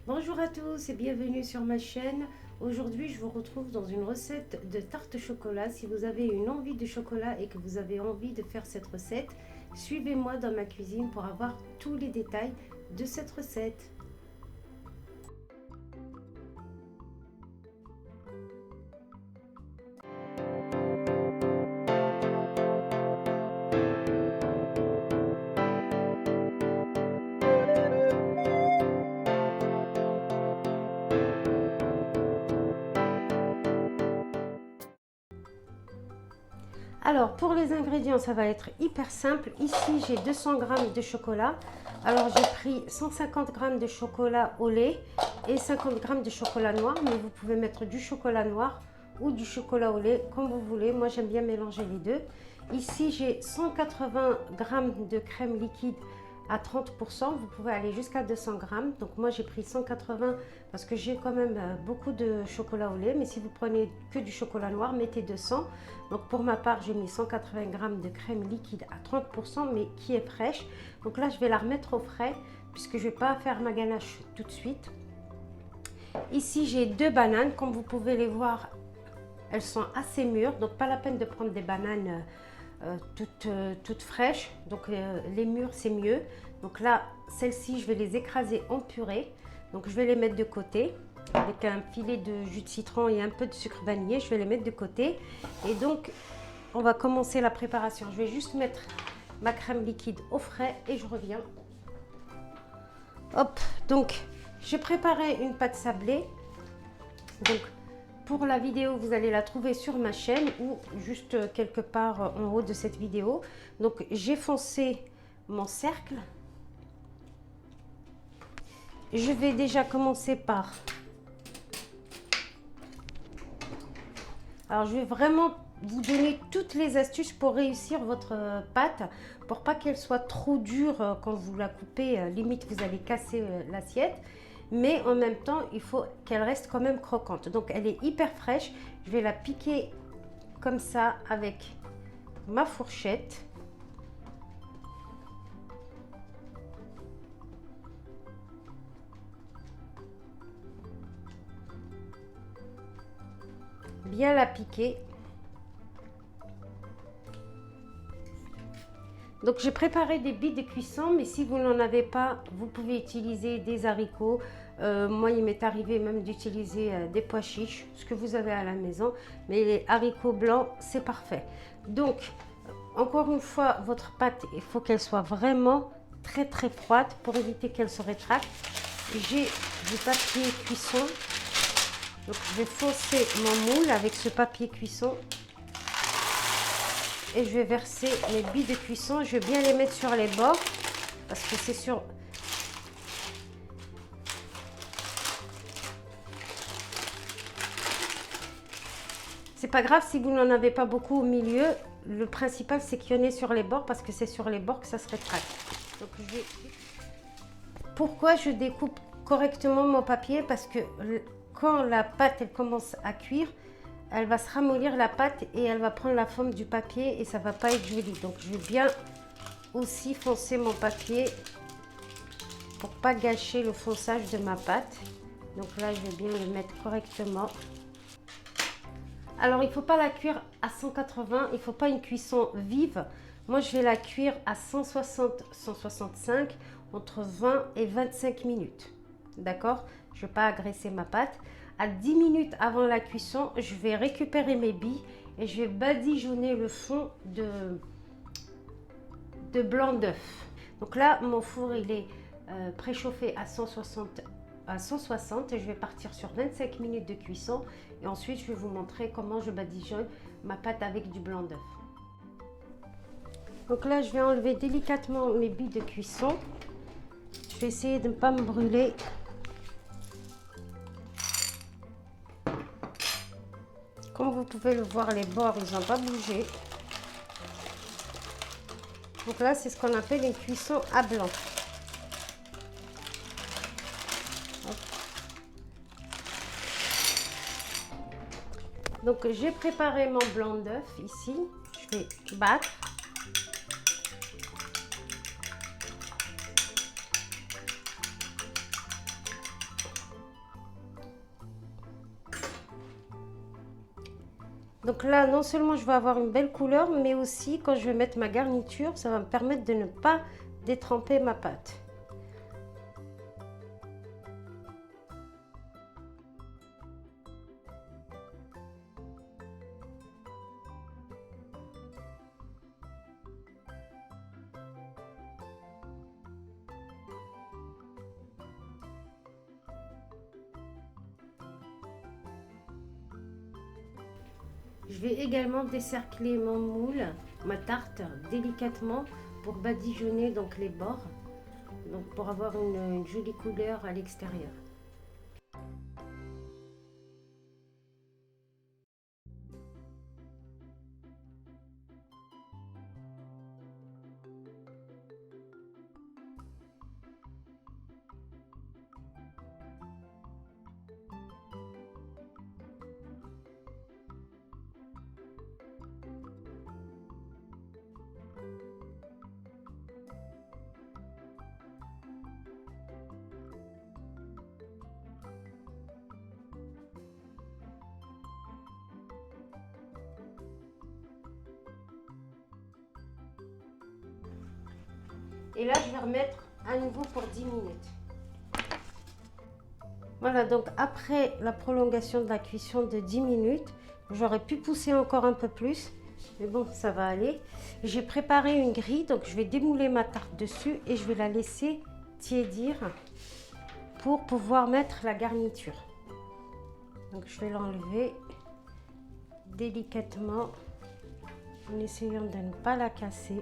Bonjour à tous et bienvenue sur ma chaîne. Aujourd'hui, je vous retrouve dans une recette de tarte chocolat. Si vous avez une envie de chocolat et que vous avez envie de faire cette recette, suivez-moi dans ma cuisine pour avoir tous les détails de cette recette. Alors pour les ingrédients, ça va être hyper simple. Ici j'ai 200 g de chocolat. Alors j'ai pris 150 g de chocolat au lait et 50 g de chocolat noir, mais vous pouvez mettre du chocolat noir ou du chocolat au lait comme vous voulez. Moi j'aime bien mélanger les deux. Ici j'ai 180 g de crème liquide à 30%, vous pouvez aller jusqu'à 200 g. Donc moi j'ai pris 180 parce que j'ai quand même beaucoup de chocolat au lait, mais si vous prenez que du chocolat noir, mettez 200. Donc pour ma part, j'ai mis 180 g de crème liquide à 30%, mais qui est fraîche. Donc là je vais la remettre au frais puisque je ne vais pas faire ma ganache tout de suite. Ici j'ai 2 bananes, comme vous pouvez les voir, elles sont assez mûres, donc pas la peine de prendre des bananes toutes fraîches, donc les mûres c'est mieux. Donc là celles-ci je vais les écraser en purée, donc je vais les mettre de côté avec un filet de jus de citron et un peu de sucre vanillé. Je vais les mettre de côté et donc on va commencer la préparation. Je vais juste mettre ma crème liquide au frais et je reviens. Hop, donc j'ai préparé une pâte sablée. Donc pour la vidéo, vous allez la trouver sur ma chaîne ou juste quelque part en haut de cette vidéo. Donc j'ai foncé mon cercle. Je vais déjà commencer par... Alors je vais vraiment vous donner toutes les astuces pour réussir votre pâte, pour pas qu'elle soit trop dure quand vous la coupez, limite vous allez casser l'assiette. Mais en même temps, il faut qu'elle reste quand même croquante. Donc elle est hyper fraîche. Je vais la piquer comme ça avec ma fourchette. Bien la piquer. Donc j'ai préparé des billes de cuisson, mais si vous n'en avez pas, vous pouvez utiliser des haricots. Moi il m'est arrivé même d'utiliser des pois chiches, ce que vous avez à la maison, mais les haricots blancs c'est parfait. Donc encore une fois, votre pâte, il faut qu'elle soit vraiment très froide pour éviter qu'elle se rétracte. J'ai du papier cuisson, donc je vais fausser mon moule avec ce papier cuisson. Et je vais verser mes billes de cuisson. Je vais bien les mettre sur les bords parce que c'est sur... C'est pas grave si vous n'en avez pas beaucoup au milieu. Le principal, c'est qu'il y en ait sur les bords parce que c'est sur les bords que ça se rétracte. Donc, je vais... Pourquoi je découpe correctement mon papier? Parce que quand la pâte elle commence à cuire, elle va se ramollir la pâte et elle va prendre la forme du papier et ça va pas être joli. Donc je vais bien aussi foncer mon papier pour pas gâcher le fonçage de ma pâte. Donc là je vais bien le mettre correctement. Alors il faut pas la cuire à 180, il faut pas une cuisson vive. Moi je vais la cuire à 160-165 entre 20 et 25 minutes. D'accord? Je vais pas agresser ma pâte. À 10 minutes avant la cuisson, je vais récupérer mes billes et je vais badigeonner le fond de blanc d'œuf. Donc là, mon four il est préchauffé à 160 et je vais partir sur 25 minutes de cuisson et ensuite je vais vous montrer comment je badigeonne ma pâte avec du blanc d'œuf. Donc là, je vais enlever délicatement mes billes de cuisson. Je vais essayer de ne pas me brûler. Comme vous pouvez le voir, les bords, ils n'ont pas bougé. Donc là, c'est ce qu'on appelle une cuisson à blanc. Donc j'ai préparé mon blanc d'œuf ici. Je vais battre. Donc là, non seulement je vais avoir une belle couleur, mais aussi quand je vais mettre ma garniture, ça va me permettre de ne pas détremper ma pâte. Je vais également décercler mon moule, ma tarte, délicatement pour badigeonner donc les bords, donc pour avoir une jolie couleur à l'extérieur. Et là, je vais remettre à nouveau pour 10 minutes. Voilà, donc après la prolongation de la cuisson de 10 minutes, j'aurais pu pousser encore un peu plus, mais bon, ça va aller. J'ai préparé une grille, donc je vais démouler ma tarte dessus et je vais la laisser tiédir pour pouvoir mettre la garniture. Donc je vais l'enlever délicatement en essayant de ne pas la casser.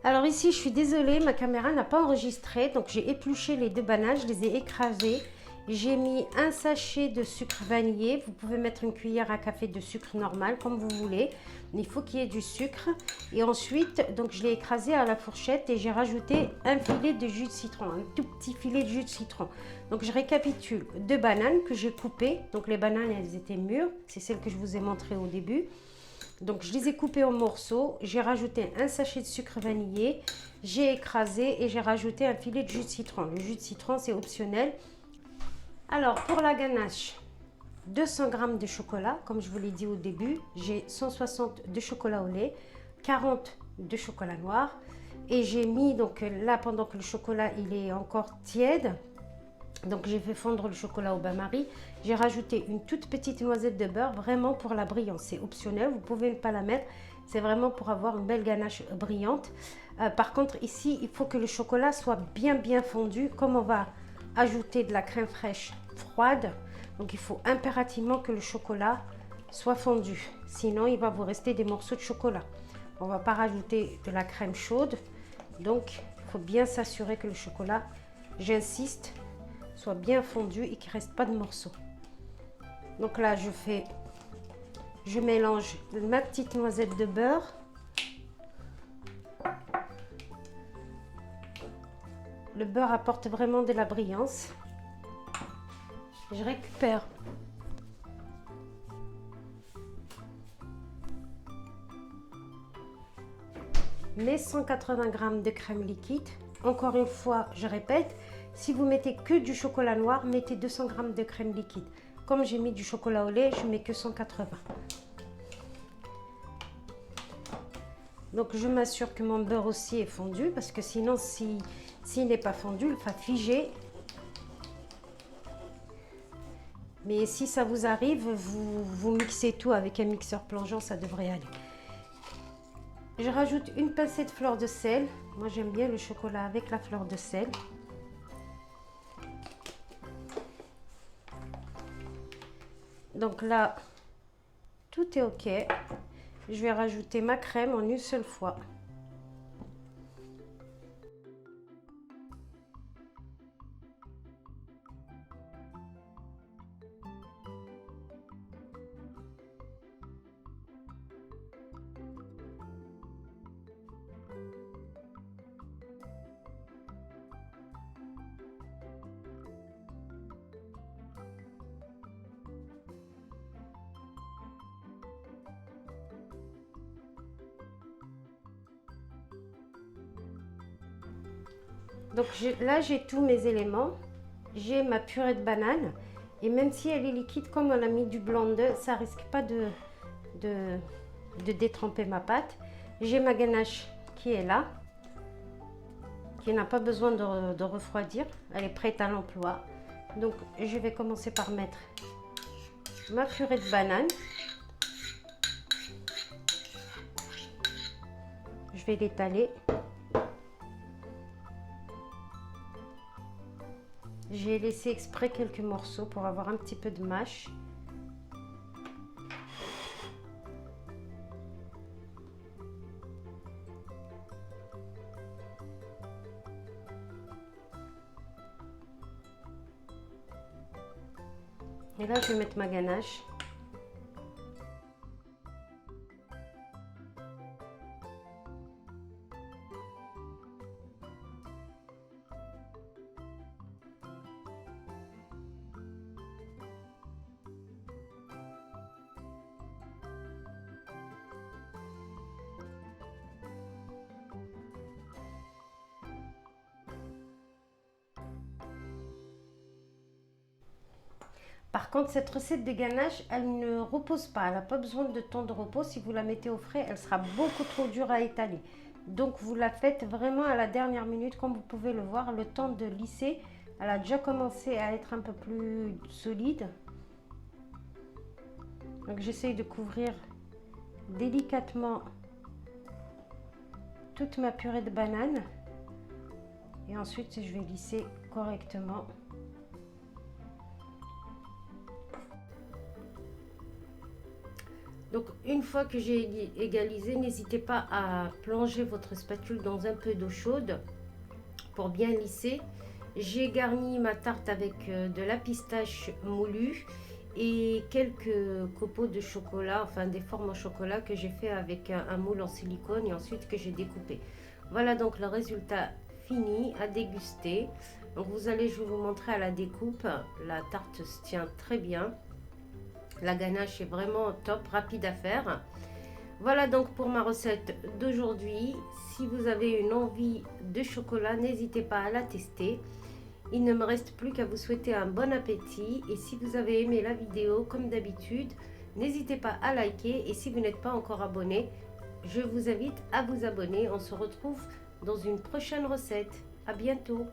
Alors ici, je suis désolée, ma caméra n'a pas enregistré, donc j'ai épluché les 2 bananes, je les ai écrasées. J'ai mis un sachet de sucre vanillé, vous pouvez mettre une cuillère à café de sucre normal, comme vous voulez. Mais il faut qu'il y ait du sucre. Et ensuite, donc je l'ai écrasé à la fourchette et j'ai rajouté un filet de jus de citron, un tout petit filet de jus de citron. Donc je récapitule, 2 bananes que j'ai coupées. Donc les bananes, elles étaient mûres, c'est celles que je vous ai montrées au début. Donc je les ai coupées en morceaux, j'ai rajouté un sachet de sucre vanillé, j'ai écrasé et j'ai rajouté un filet de jus de citron. Le jus de citron, c'est optionnel. Alors pour la ganache, 200 g de chocolat, comme je vous l'ai dit au début, j'ai 160 de chocolat au lait, 40 de chocolat noir et j'ai mis, donc là pendant que le chocolat il est encore tiède, donc j'ai fait fondre le chocolat au bain-marie, j'ai rajouté une toute petite noisette de beurre vraiment pour la brillance, c'est optionnel, vous pouvez ne pas la mettre, c'est vraiment pour avoir une belle ganache brillante. Par contre ici il faut que le chocolat soit bien fondu, comme on va ajouter de la crème fraîche froide, donc il faut impérativement que le chocolat soit fondu, sinon il va vous rester des morceaux de chocolat. On ne va pas rajouter de la crème chaude, donc il faut bien s'assurer que le chocolat, j'insiste, soit bien fondu et qu'il ne reste pas de morceaux. Donc là je mélange ma petite noisette de beurre, le beurre apporte vraiment de la brillance. Je récupère mes 180 g de crème liquide. Encore une fois, je répète, si vous mettez que du chocolat noir, mettez 200 g de crème liquide. Comme j'ai mis du chocolat au lait, je mets que 180. Donc je m'assure que mon beurre aussi est fondu, parce que sinon, s'il n'est pas fondu, il va figer. Mais si ça vous arrive, vous mixez tout avec un mixeur plongeant, ça devrait aller. Je rajoute une pincée de fleur de sel. Moi, j'aime bien le chocolat avec la fleur de sel. Donc là, tout est OK. Je vais rajouter ma crème en une seule fois. Donc là, j'ai tous mes éléments. J'ai ma purée de banane. Et même si elle est liquide, comme on a mis du blanc d'œuf, ça risque pas de détremper ma pâte. J'ai ma ganache qui est là, qui n'a pas besoin de refroidir. Elle est prête à l'emploi. Donc, je vais commencer par mettre ma purée de banane. Je vais l'étaler. J'ai laissé exprès quelques morceaux pour avoir un petit peu de mâche. Et là, je vais mettre ma ganache. Par contre, cette recette de ganache, elle ne repose pas. Elle n'a pas besoin de temps de repos. Si vous la mettez au frais, elle sera beaucoup trop dure à étaler. Donc, vous la faites vraiment à la dernière minute. Comme vous pouvez le voir, le temps de lisser, elle a déjà commencé à être un peu plus solide. Donc, j'essaye de couvrir délicatement toute ma purée de banane. Et ensuite, je vais lisser correctement. Donc, une fois que j'ai égalisé, n'hésitez pas à plonger votre spatule dans un peu d'eau chaude pour bien lisser. J'ai garni ma tarte avec de la pistache moulue et quelques copeaux de chocolat, enfin des formes en chocolat que j'ai fait avec un moule en silicone et ensuite que j'ai découpé. Voilà donc le résultat fini à déguster. Donc je vais vous montrer à la découpe. La tarte se tient très bien. La ganache est vraiment top, rapide à faire. Voilà donc pour ma recette d'aujourd'hui. Si vous avez une envie de chocolat, n'hésitez pas à la tester. Il ne me reste plus qu'à vous souhaiter un bon appétit. Et si vous avez aimé la vidéo, comme d'habitude, n'hésitez pas à liker. Et si vous n'êtes pas encore abonné, je vous invite à vous abonner. On se retrouve dans une prochaine recette. À bientôt.